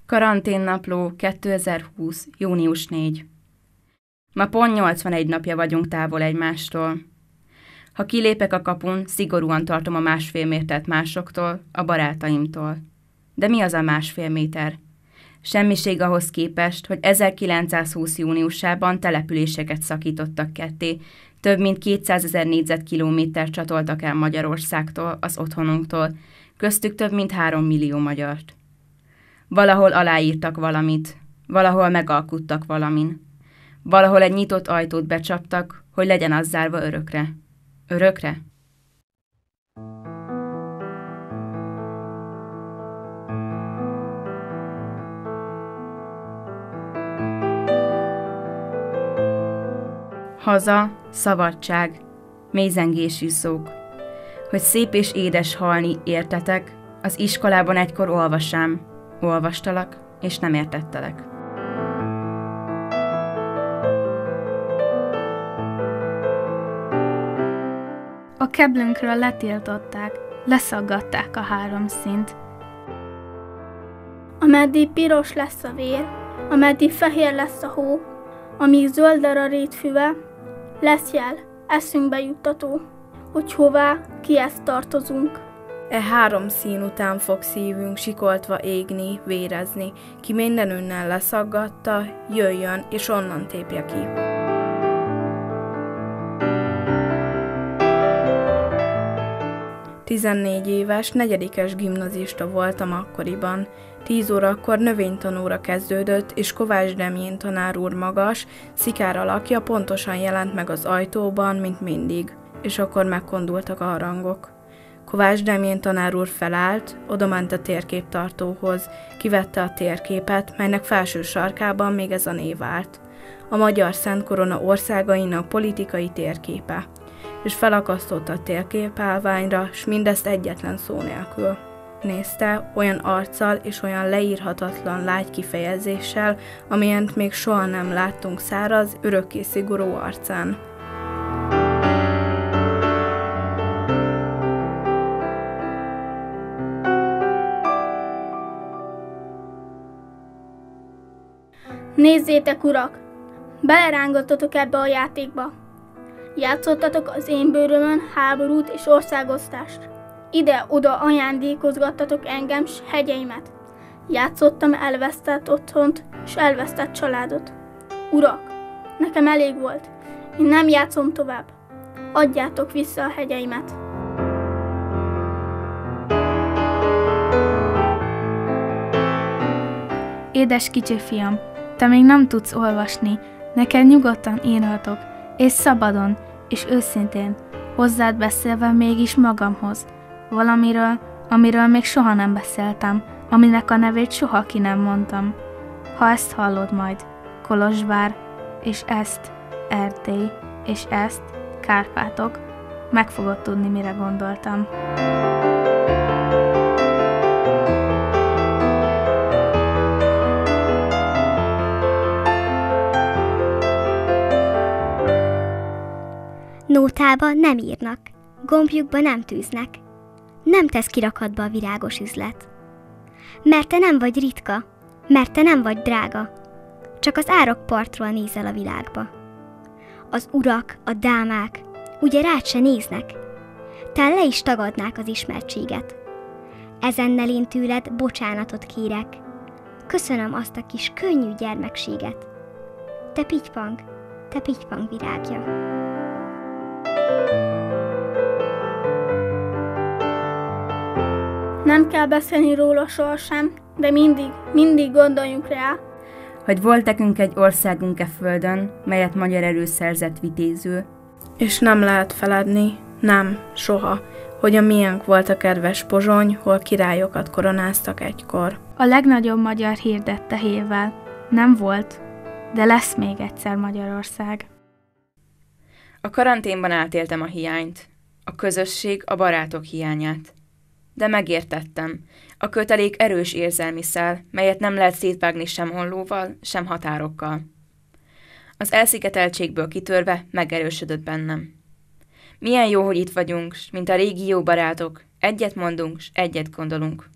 Karanténnapló 2020. június 4. Ma pont 81 napja vagyunk távol egymástól. Ha kilépek a kapun, szigorúan tartom a 1,5 métert másoktól, a barátaimtól. De mi az a 1,5 méter? Semmiség ahhoz képest, hogy 1920. júniusában településeket szakítottak ketté, több mint 200 000 négyzetkilométert csatoltak el Magyarországtól, az otthonunktól, köztük több mint 3 millió magyart. Valahol aláírtak valamit, valahol megalkuttak valamin. Valahol egy nyitott ajtót becsaptak, hogy legyen az zárva örökre. Örökre? Haza, szabadság, mélyzengésű szók. Hogy szép és édes halni, értetek, az iskolában egykor olvastalak, és nem értettelek. A keblünkről letiltották, leszaggatták a 3 színt. Ameddig piros lesz a vér, ameddig fehér lesz a hó, amíg zöld a rétfüve, lesz jel, eszünkbe juttató, hogy hová, kihez tartozunk. E 3 szín után fog szívünk sikoltva égni, vérezni, ki mindenünnen leszaggatta, jöjjön és onnan tépje ki. Tizennégy éves, 4. gimnazista voltam akkoriban. 10 órakor növénytanóra kezdődött, és Kovács Demjén tanár úr magas, szikár alakja pontosan jelent meg az ajtóban, mint mindig, és akkor megkondultak a harangok. Kovács Demjén tanár úr felállt, odament a térképtartóhoz, kivette a térképet, melynek felső sarkában még ez a név állt. A Magyar Szent Korona országainak politikai térképe, és felakasztotta a térképállványra, s mindezt egyetlen szó nélkül. Nézte olyan arccal és olyan leírhatatlan lágy kifejezéssel, amilyent még soha nem láttunk száraz, örökké szigorú arcán. Nézzétek, urak! Belerángottatok ebbe a játékba. Játszottatok az én bőrömön háborút és országosztást. Ide-oda ajándékozgattatok engem s hegyeimet. Játszottam elvesztett otthont s elvesztett családot. Urak, nekem elég volt. Én nem játszom tovább. Adjátok vissza a hegyeimet. Édes kicsi fiam, te még nem tudsz olvasni, neked nyugodtan írhatok, és szabadon, és őszintén, hozzád beszélve mégis magamhoz, valamiről, amiről még soha nem beszéltem, aminek a nevét soha ki nem mondtam. Ha ezt hallod majd, Kolozsvár, és ezt Erdély, és ezt Kárpátok, meg fogod tudni, mire gondoltam. Nótába nem írnak, gombjukba nem tűznek, nem tesz kirakatba a virágos üzlet. Mert te nem vagy ritka, mert te nem vagy drága, csak az árokpartról nézel a világba. Az urak, a dámák, ugye rád se néznek, te le is tagadnák az ismertséget. Ezennel én tőled bocsánatot kérek, köszönöm azt a kis könnyű gyermekséget. Te pitypang virágja. Nem kell beszélni róla sohasem, de mindig gondoljunk rá, hogy volt nekünk egy országunk e földön, melyet magyar erő szerzett vitézül. És nem lehet feledni, nem, soha, hogy a miénk volt a kedves Pozsony, hol királyokat koronáztak egykor. A legnagyobb magyar hirdette hírvel, nem volt, de lesz még egyszer Magyarország. A karanténban átéltem a hiányt, a közösség, a barátok hiányát. De megértettem, a kötelék erős érzelmi szál, melyet nem lehet szétvágni sem ollóval, sem határokkal. Az elszigeteltségből kitörve megerősödött bennem. Milyen jó, hogy itt vagyunk, s mint a régi jó barátok, egyet mondunk, s egyet gondolunk.